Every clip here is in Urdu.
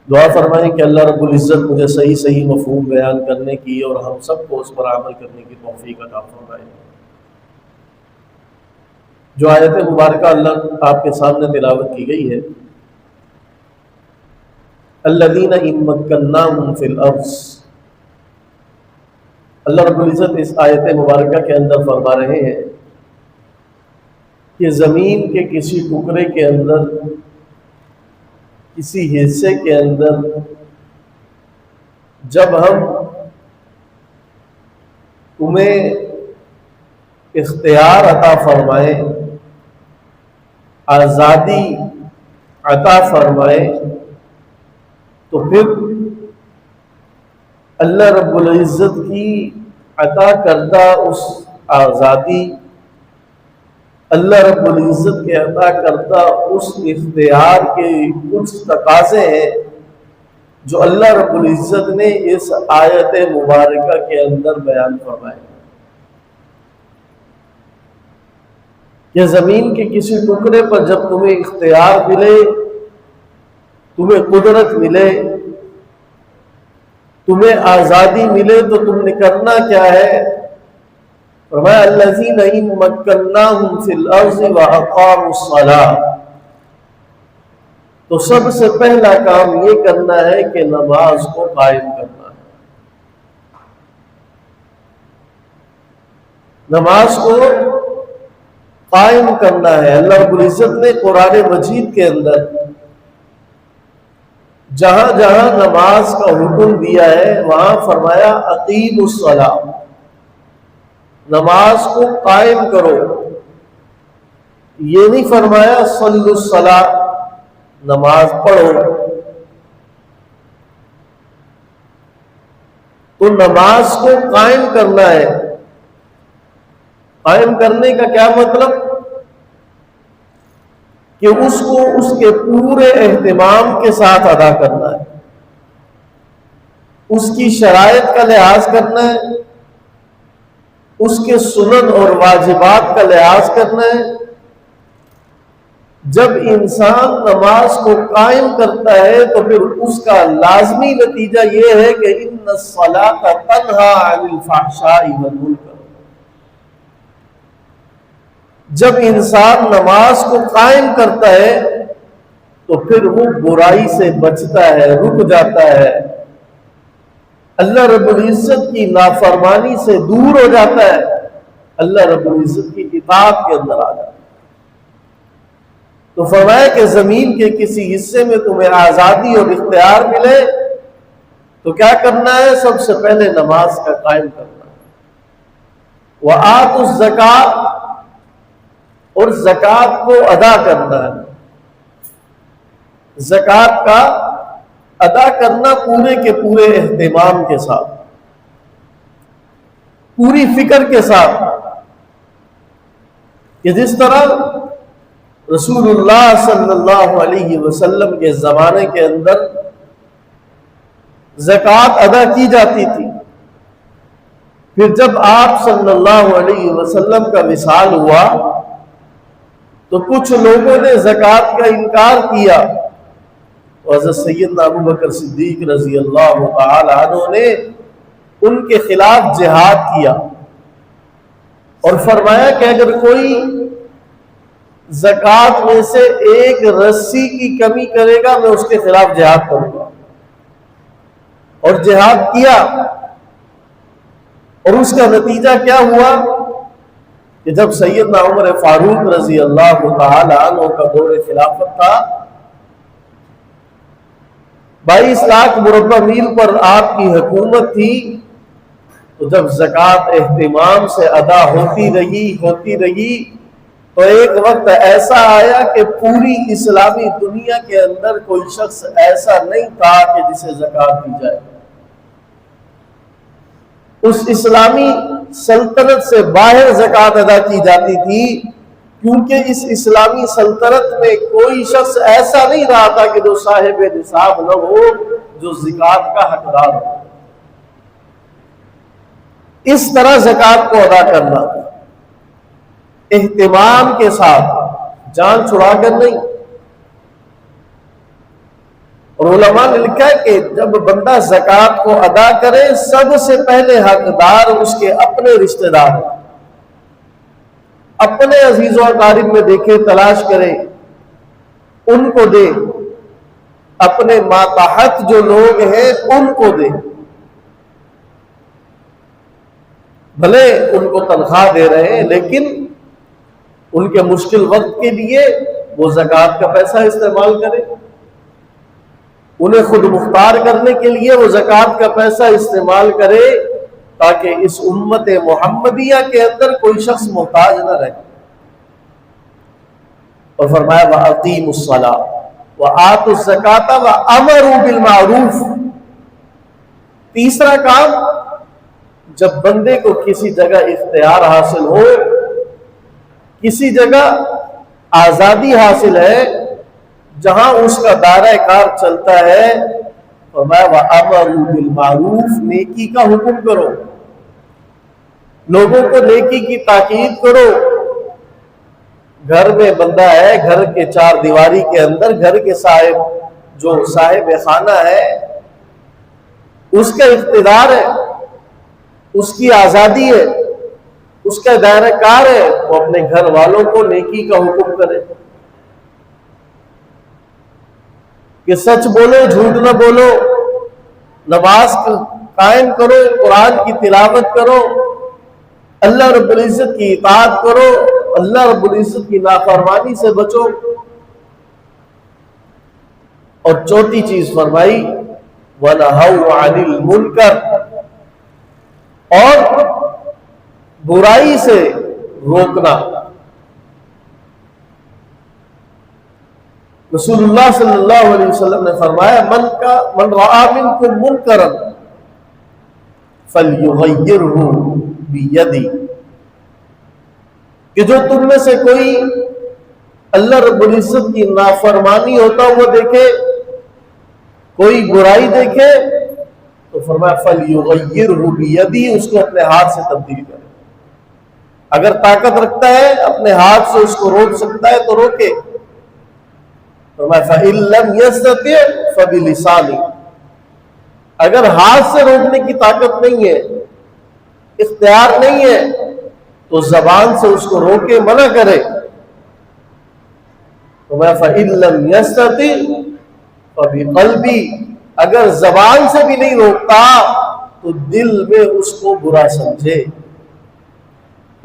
دعا فرمائیں کہ اللہ رب العزت مجھے صحیح صحیح مفہوم بیان کرنے کی اور ہم سب کو اس پر عمل کرنے کی توفیق عطا فرمائے۔ جو آیت مبارکہ اللہ آپ کے سامنے تلاوت کی گئی ہے، الذین ان مکناہم فی الارض، اللہ رب العزت اس آیت مبارکہ کے اندر فرما رہے ہیں کہ زمین کے کسی ٹکڑے کے اندر، کسی حصے کے اندر جب ہم تمہیں اختیار عطا فرمائیں، آزادی عطا فرمائیں، تو پھر اللہ رب العزت کی عطا کردہ اس آزادی، اللہ رب العزت کے عطا کردہ اس اختیار کے کچھ تقاضے ہیں جو اللہ رب العزت نے اس آیت مبارکہ کے اندر بیان فرمائے کہ زمین کے کسی ٹکڑے پر جب تمہیں اختیار ملے، تمہیں قدرت ملے، تمہیں آزادی ملے، تو تم نے کرنا کیا ہے؟ فرمایا الذین ان مکناہم فی الارض واقاموا الصلاۃ، تو سب سے پہلا کام یہ کرنا ہے کہ نماز کو قائم کرنا ہے۔ نماز کو قائم کرنا ہے۔ اللہ رب العزت نے قرآن مجید کے اندر جہاں جہاں نماز کا حکم دیا ہے وہاں فرمایا اقیموا الصلاۃ، نماز کو قائم کرو۔ یہ نہیں فرمایا صلوا الصلاۃ، نماز پڑھو۔ تو نماز کو قائم کرنا ہے۔ قائم کرنے کا کیا مطلب؟ کہ اس کو اس کے پورے اہتمام کے ساتھ ادا کرنا ہے، اس کی شرائط کا لحاظ کرنا ہے، اس کے سنن اور واجبات کا لحاظ کرنا ہے۔ جب انسان نماز کو قائم کرتا ہے تو پھر اس کا لازمی نتیجہ یہ ہے کہ ان الصلاۃ تنہی عن الفحشاء والمنکر، جب انسان نماز کو قائم کرتا ہے تو پھر وہ برائی سے بچتا ہے، رک جاتا ہے، اللہ رب العزت کی نافرمانی سے دور ہو جاتا ہے، اللہ رب العزت کی اطاعت کے اندر آ جاتا ہے۔ تو فرمایا کہ زمین کے کسی حصے میں تمہیں آزادی اور اختیار ملے تو کیا کرنا ہے؟ سب سے پہلے نماز کا قائم کرنا ہے۔ وَآتُوا الزَّکَاۃَ، اور زکوٰۃ کو ادا کرنا ہے۔ زکوٰۃ کا ادا کرنا پورے کے پورے اہتمام کے ساتھ، پوری فکر کے ساتھ، کہ جس طرح رسول اللہ صلی اللہ علیہ وسلم کے زمانے کے اندر زکوٰۃ ادا کی جاتی تھی، پھر جب آپ صلی اللہ علیہ وسلم کا وصال ہوا تو کچھ لوگوں نے زکوٰۃ کا انکار کیا، حضرت سیدنا ابوبکر صدیق رضی اللہ تعالی عنہ نے ان کے خلاف جہاد کیا اور فرمایا کہ اگر کوئی زکوٰۃ میں سے ایک رسی کی کمی کرے گا میں اس کے خلاف جہاد کروں گا، اور جہاد کیا۔ اور اس کا نتیجہ کیا ہوا کہ جب سیدنا عمر فاروق رضی اللہ تعالی عنہ کا دور خلافت تھا، 22 لاکھ مربع میل پر آپ کی حکومت تھی، تو جب زکوٰۃ اہتمام سے ادا ہوتی رہی تو ایک وقت ایسا آیا کہ پوری اسلامی دنیا کے اندر کوئی شخص ایسا نہیں تھا کہ جسے زکوٰۃ دی جائے۔ اس اسلامی سلطنت سے باہر زکوٰۃ ادا کی جاتی تھی، کیونکہ اس اسلامی سلطنت میں کوئی شخص ایسا نہیں رہا تھا کہ جو صاحب نصاب نہ ہو، جو زکوٰۃ کا حقدار ہو۔ اس طرح زکوٰۃ کو ادا کرنا اہتمام کے ساتھ، جان چھڑا کر نہیں۔ اور علماء نے لکھا ہے کہ جب بندہ زکوٰۃ کو ادا کرے سب سے پہلے حقدار اس کے اپنے رشتہ دار ہیں، اپنے عزیز و اقارب میں دیکھے، تلاش کرے، ان کو دے، اپنے ماتحت جو لوگ ہیں ان کو دے، بھلے ان کو تنخواہ دے رہے ہیں لیکن ان کے مشکل وقت کے لیے وہ زکوٰۃ کا پیسہ استعمال کرے، انہیں خود مختار کرنے کے لیے وہ زکوٰۃ کا پیسہ استعمال کرے تاکہ اس امت محمدیہ کے اندر کوئی شخص محتاج نہ رہے۔ اور فرمایا وَأَقِیمُوا الصَّلَاةَ وَآتُوا الزَّکَاةَ وَأَمَرُوا بِالْمَعْرُوفِ۔ تیسرا کام، جب بندے کو کسی جگہ اختیار حاصل ہو، کسی جگہ آزادی حاصل ہے جہاں اس کا دائرہ کار چلتا ہے، فرمایا وَأَمَرُوا بِالْمَعْرُوفِ، نیکی کا حکم کرو، لوگوں کو نیکی کی تاکید کرو۔ گھر میں بندہ ہے، گھر کے چار دیواری کے اندر گھر کے صاحب خانہ ہے، اس کا اقتدار ہے، اس کی آزادی ہے، اس کا دائرہ کار ہے، وہ اپنے گھر والوں کو نیکی کا حکم کرے کہ سچ بولو، جھوٹ نہ بولو، نماز قائم کرو، قرآن کی تلاوت کرو، اللہ رب العزت کی اطاعت کرو، اللہ رب العزت کی نافرمانی سے بچو۔ اور چوتھی چیز فرمائی وَنَهَوْا عَنِ الْمُنْكَرِ، اور برائی سے روکنا۔ رسول اللہ صلی اللہ علیہ وسلم نے فرمایا من رأى منکم منکرا فلیغیرہ بیدی، کہ جو تم میں سے کوئی اللہ رب العزت کی نافرمانی ہوتا ہوا دیکھے، کوئی برائی دیکھے، تو فرمایا فلیغیرہ بیدی، اس کو اپنے ہاتھ سے تبدیل کرے۔ اگر طاقت رکھتا ہے اپنے ہاتھ سے اس کو روک سکتا ہے تو روکے۔ فرمایا فَإِن لَّمْ يَسْتَطِعْ فَبِلِسَانِهِ، اگر ہاتھ سے روکنے کی طاقت نہیں ہے، اختیار نہیں ہے، تو زبان سے اس کو روکے، منع کرے۔ فرمایا فَإِن لَّمْ يَسْتَطِعْ فَبِقَلْبِهِ، اگر زبان سے بھی نہیں روکتا تو دل میں اس کو برا سمجھے۔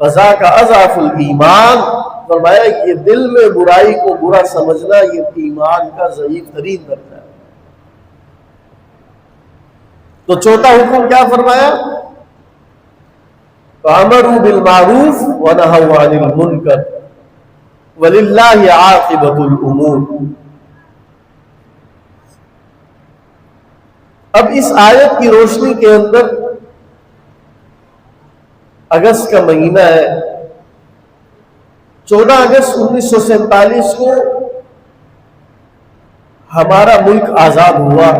فَذَاكَ أَضْعَفُ الْإِيمَانِ، فرمایا یہ دل میں برائی کو برا سمجھنا یہ ایمان کا ضعیف ترین درجہ ہے۔ تو چوتھا حکم کیا فرمایا؟ فَأَمَرُوا بِالْمَعْرُوفِ وَنَهَوْا عَنِ الْمُنْكَرِ وَلِلَّهِ عَاقِبَةُ الْأُمُورِ۔ اب اس آیت کی روشنی کے اندر اگست کا مہینہ ہے، 14 اگست 1947 کو ہمارا ملک آزاد ہوا۔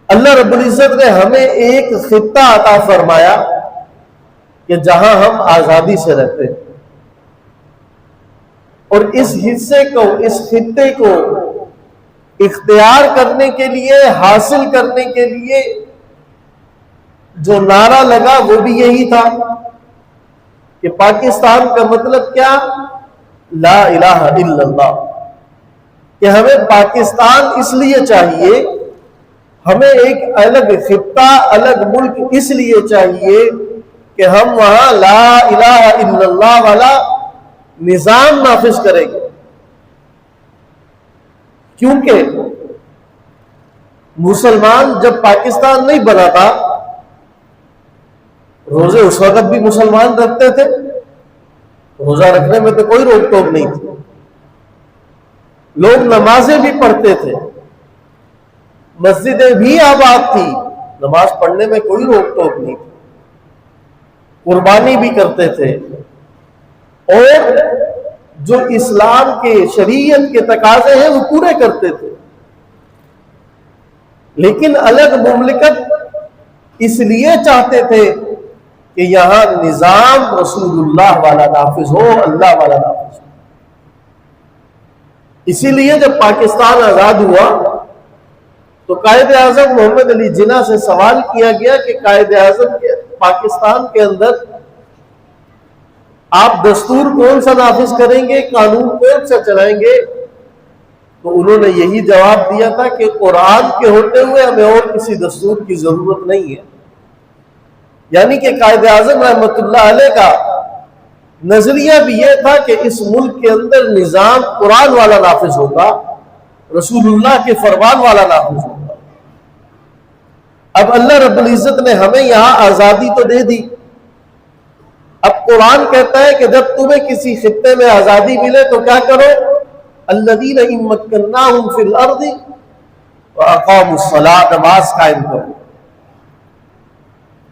اللہ رب العزت نے ہمیں ایک خطہ عطا فرمایا کہ جہاں ہم آزادی سے رہتے ہیں، اور اس حصے کو، اس خطے کو اختیار کرنے کے لیے، حاصل کرنے کے لیے جو نعرہ لگا وہ بھی یہی تھا کہ پاکستان کا مطلب کیا؟ لا الہ الا اللہ، کہ ہمیں پاکستان اس لیے چاہیے، ہمیں ایک الگ خطہ، الگ ملک اس لیے چاہیے کہ ہم وہاں لا الہ الا اللہ والا نظام نافذ کریں گے۔ کیونکہ مسلمان جب پاکستان نہیں بنا تھا، روزے اس وقت بھی مسلمان رکھتے تھے، روزہ رکھنے میں تو کوئی روک ٹوک نہیں تھی، لوگ نمازیں بھی پڑھتے تھے، مسجدیں بھی آباد تھی، نماز پڑھنے میں کوئی روک ٹوک نہیں تھی، قربانی بھی کرتے تھے، اور جو اسلام کے، شریعت کے تقاضے ہیں وہ پورے کرتے تھے۔ لیکن الگ مملکت اس لیے چاہتے تھے کہ یہاں نظام رسول اللہ والا نافذ ہو، اللہ والا نافذ ہو۔ اسی لیے جب پاکستان آزاد ہوا تو قائد اعظم محمد علی جناح سے سوال کیا گیا کہ قائد اعظم کے پاکستان کے اندر آپ دستور کون سا نافذ کریں گے، قانون کون سا چلائیں گے؟ تو انہوں نے یہی جواب دیا تھا کہ قرآن کے ہوتے ہوئے ہمیں اور کسی دستور کی ضرورت نہیں ہے۔ یعنی کہ قائد اعظم رحمۃ اللہ علیہ کا نظریہ بھی یہ تھا کہ اس ملک کے اندر نظام قرآن والا نافذ ہوگا، رسول اللہ کے فرمان والا نافذ ہوگا۔ اب اللہ رب العزت نے ہمیں یہاں آزادی تو دے دی، اب قرآن کہتا ہے کہ جب تمہیں کسی خطے میں آزادی ملے تو کیا کرو؟ الذین ان مکناہم فی الارض واقاموا الصلاۃ، نماز قائم کرو۔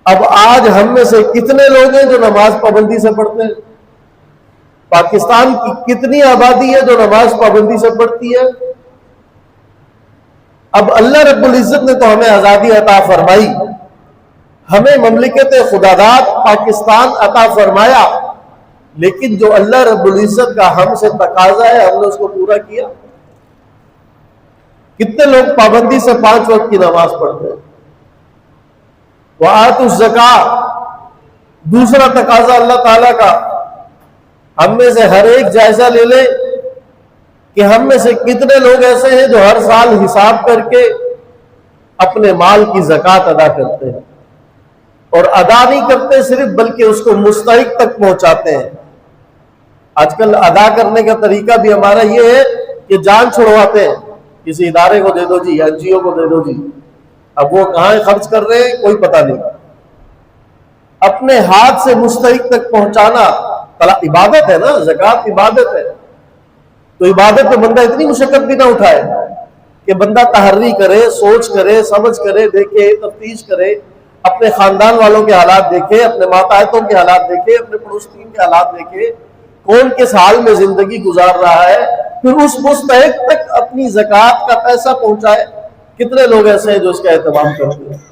اب آج ہم میں سے کتنے لوگ ہیں جو نماز پابندی سے پڑھتے ہیں؟ پاکستان کی کتنی آبادی ہے جو نماز پابندی سے پڑھتی ہے؟ اب اللہ رب العزت نے تو ہمیں آزادی عطا فرمائی، ہمیں مملکت خداداد پاکستان عطا فرمایا، لیکن جو اللہ رب العزت کا ہم سے تقاضا ہے ہم نے اس کو پورا کیا؟ کتنے لوگ پابندی سے 5 وقت کی نماز پڑھتے ہیں؟ وآتوا الزکاۃ، دوسرا تقاضا اللہ تعالیٰ کا، ہم میں سے ہر ایک جائزہ لے لے کہ ہم میں سے کتنے لوگ ایسے ہیں جو ہر سال حساب کر کے اپنے مال کی زکوٰۃ ادا کرتے ہیں، اور ادا نہیں کرتے صرف بلکہ اس کو مستحق تک پہنچاتے ہیں۔ آج کل ادا کرنے کا طریقہ بھی ہمارا یہ ہے کہ جان چھڑواتے ہیں، کسی ادارے کو دے دو جی، این جی او کو دے دو جی، اب وہ کہاں خرچ کر رہے ہیں کوئی پتہ نہیں۔ اپنے ہاتھ سے مستحق تک پہنچانا عبادت ہے نا، زکوٰۃ عبادت ہے، تو عبادت میں بندہ اتنی مشقت بھی نہ اٹھائے کہ بندہ تحری کرے، سوچ کرے، سمجھ کرے، دیکھے، تفتیش کرے، اپنے خاندان والوں کے حالات دیکھے، اپنے ماتحتوں کے حالات دیکھے، اپنے پڑوسیوں کے حالات دیکھے، کون کس حال میں زندگی گزار رہا ہے، پھر اس مستحق تک اپنی زکوٰۃ کا پیسہ پہنچائے۔ کتنے لوگ ایسے ہیں جو اس کا اہتمام کرتے ہیں؟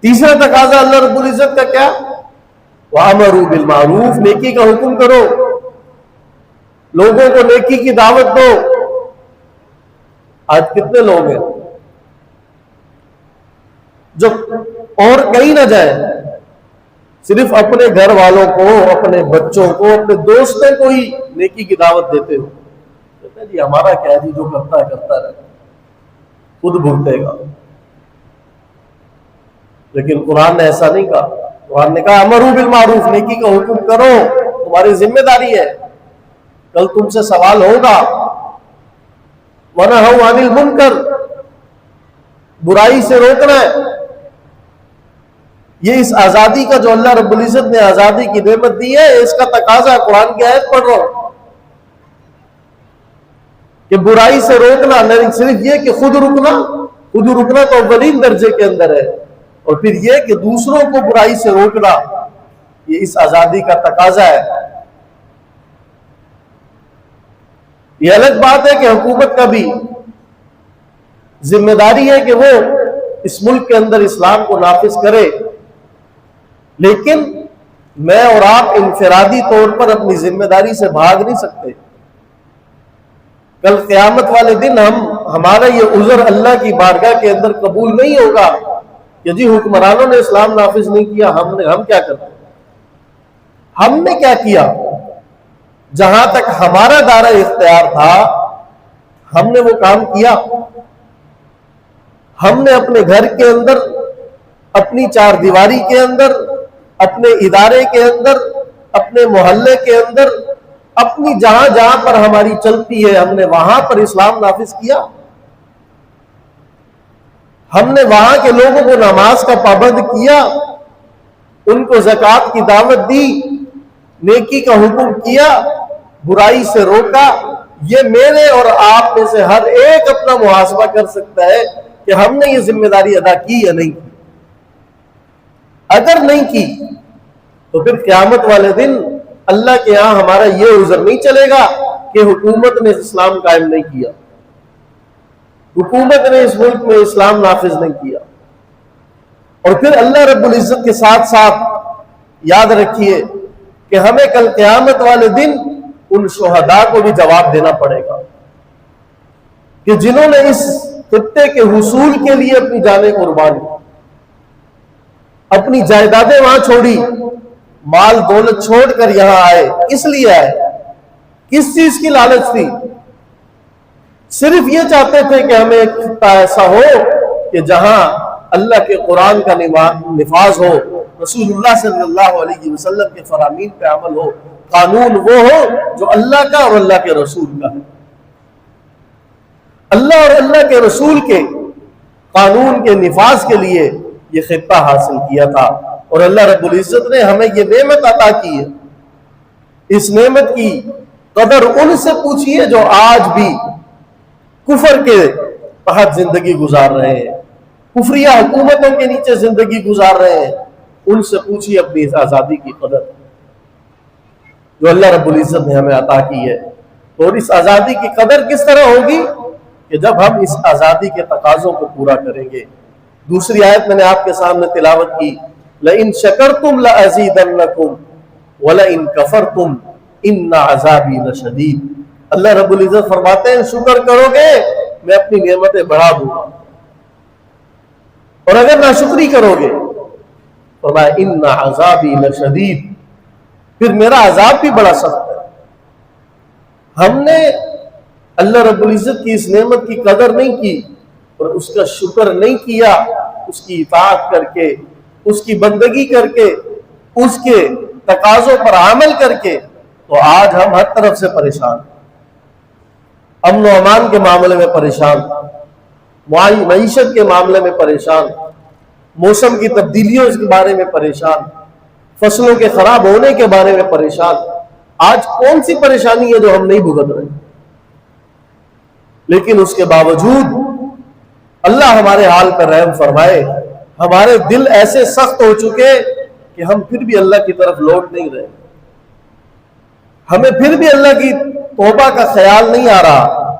تیسرا تقاضا اللہ رب العزت کا کیا؟ وَأَمَرُوا بِالْمَعْرُوفِ، نیکی کا حکم کرو، لوگوں کو نیکی کی دعوت دو۔ آج کتنے لوگ ہیں جو اور کہیں نہ جائیں، صرف اپنے گھر والوں کو، اپنے بچوں کو، اپنے دوستوں کو ہی نیکی کی دعوت دیتے ہو؟ کہتے ہیں جی ہمارا کیا ہے جی، جو کرتا ہے کرتا رہے، خود بھگتے گا۔ لیکن قرآن نے ایسا نہیں کہا، قرآن نے کہا امروا بالمعروف، نیکی کا حکم کرو، تمہاری ذمہ داری ہے، کل تم سے سوال ہوگا۔ وَنَهَوْا عَنِ الْمُنْكَرِ، برائی سے روکنا ہے۔ یہ اس آزادی کا جو اللہ رب العزت نے آزادی کی نعمت دی ہے، اس کا تقاضا قرآن کی آیت پڑھ رہا ہوں کہ برائی سے روکنا، نہیں صرف یہ کہ خود رکنا تو اولین درجے کے اندر ہے، اور پھر یہ کہ دوسروں کو برائی سے روکنا، یہ اس آزادی کا تقاضا ہے۔ یہ الگ بات ہے کہ حکومت کا بھی ذمہ داری ہے کہ وہ اس ملک کے اندر اسلام کو نافذ کرے، لیکن میں اور آپ انفرادی طور پر اپنی ذمہ داری سے بھاگ نہیں سکتے۔ کل قیامت والے دن ہمارا یہ عذر اللہ کی بارگاہ کے اندر قبول نہیں ہوگا کہ جی حکمرانوں نے اسلام نافذ نہیں کیا، ہم کیا کرتے؟ ہم نے کیا کیا؟ جہاں تک ہمارا دائرہ اختیار تھا ہم نے وہ کام کیا۔ ہم نے اپنے گھر کے اندر، اپنی چار دیواری کے اندر، اپنے ادارے کے اندر، اپنے محلے کے اندر، اپنی جہاں جہاں پر ہماری چلتی ہے ہم نے وہاں پر اسلام نافذ کیا۔ ہم نے وہاں کے لوگوں کو نماز کا پابند کیا، ان کو زکوٰۃ کی دعوت دی، نیکی کا حکم کیا، برائی سے روکا۔ یہ میرے اور آپ میں سے ہر ایک اپنا محاسبہ کر سکتا ہے کہ ہم نے یہ ذمہ داری ادا کی یا نہیں کی۔ اگر نہیں کی تو پھر قیامت والے دن اللہ کے ہاں ہمارا یہ عذر نہیں چلے گا کہ حکومت نے اسلام قائم نہیں کیا، حکومت نے اس ملک میں اسلام نافذ نہیں کیا۔ اور پھر اللہ رب العزت کے ساتھ ساتھ یاد رکھیے کہ ہمیں کل قیامت والے دن ان شہداء کو بھی جواب دینا پڑے گا کہ جنہوں نے اس خطے کے حصول کے لیے اپنی جانیں قربان کی، اپنی جائیدادیں وہاں چھوڑی، مال دولت چھوڑ کر یہاں آئے، کس لیے آئے؟ کس چیز کی لالچ تھی؟ صرف یہ چاہتے تھے کہ ہمیں ایک خطہ ایسا ہو کہ جہاں اللہ کے قرآن کا نفاذ ہو، رسول اللہ صلی اللہ علیہ وسلم کے فرامین پہ عمل ہو، قانون وہ ہو جو اللہ کا اور اللہ کے رسول کا ہے۔ اللہ اور اللہ کے رسول کے قانون کے نفاذ کے لیے یہ خطہ حاصل کیا تھا، اور اللہ رب العزت نے ہمیں یہ نعمت عطا کی ہے۔ اس نعمت کی قدر ان سے پوچھیے جو آج بھی کفر کے تحت زندگی گزار رہے ہیں، کفریہ حکومتوں کے نیچے زندگی گزار رہے ہیں، ان سے پوچھیے اپنی اس آزادی کی قدر جو اللہ رب العزت نے ہمیں عطا کی ہے۔ اور اس آزادی کی قدر کس طرح ہوگی؟ کہ جب ہم اس آزادی کے تقاضوں کو پورا کریں گے۔ دوسری آیت میں نے آپ کے سامنے تلاوت کی، لَإِن شَكَرْتُمْ لَأَزِيدَنَّكُمْ وَلَإِن كَفَرْتُمْ إِنَّ عَذَابِي لَشَدِيدٌ۔ اللہ رب العزت فرماتے ہیں شکر کرو گے میں اپنی نعمتیں بڑھا دوں گا، اور اگر ناشکری کرو گے فرمایا ان عذابی لشدید، پھر میرا عذاب بھی بڑا سخت ہے۔ ہم نے اللہ رب العزت کی اس نعمت کی قدر نہیں کی اور اس کا شکر نہیں کیا، اس کی اطاعت کر کے، اس کی بندگی کر کے، اس کے تقاضوں پر عمل کر کے، تو آج ہم ہر طرف سے پریشان، امن و امان کے معاملے میں پریشان، معیشت کے معاملے میں پریشان، موسم کی تبدیلیوں کے بارے میں پریشان، فصلوں کے خراب ہونے کے بارے میں پریشان۔ آج کون سی پریشانی ہے جو ہم نہیں بھگت رہے؟ لیکن اس کے باوجود اللہ ہمارے حال پر رحم فرمائے، ہمارے دل ایسے سخت ہو چکے کہ ہم پھر بھی اللہ کی طرف لوٹ نہیں رہے، ہمیں پھر بھی اللہ کی توبہ کا خیال نہیں آ رہا،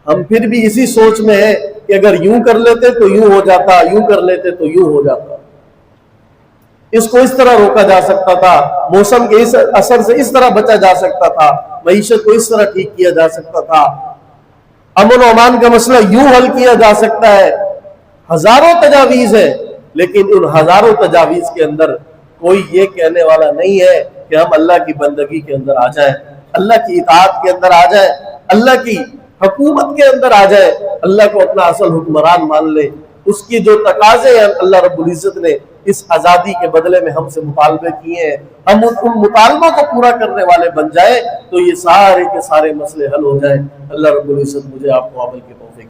ہم پھر بھی اسی سوچ میں ہیں کہ اگر یوں کر لیتے تو یوں ہو جاتا، یوں کر لیتے تو یوں ہو جاتا، اس کو اس طرح روکا جا سکتا تھا، موسم کے اس اثر سے اس طرح بچا جا سکتا تھا، معیشت کو اس طرح ٹھیک کیا جا سکتا تھا، امن و امان کا مسئلہ یوں حل کیا جا سکتا ہے۔ ہزاروں تجاویز ہیں، لیکن ان ہزاروں تجاویز کے اندر کوئی یہ کہنے والا نہیں ہے کہ ہم اللہ کی بندگی کے اندر آ جائیں، اللہ کی اطاعت کے اندر آ جائیں، اللہ کی حکومت کے اندر آ جائیں، اللہ کو اپنا اصل حکمران مان لے۔ اس کی جو تقاضے ہیں اللہ رب العزت نے اس آزادی کے بدلے میں ہم سے مطالبے کیے ہیں، ہم ان مطالبوں کو پورا کرنے والے بن جائیں تو یہ سارے کے سارے مسئلے حل ہو جائیں۔ اللہ رب العزت مجھے آپ کو عمل کے توفیق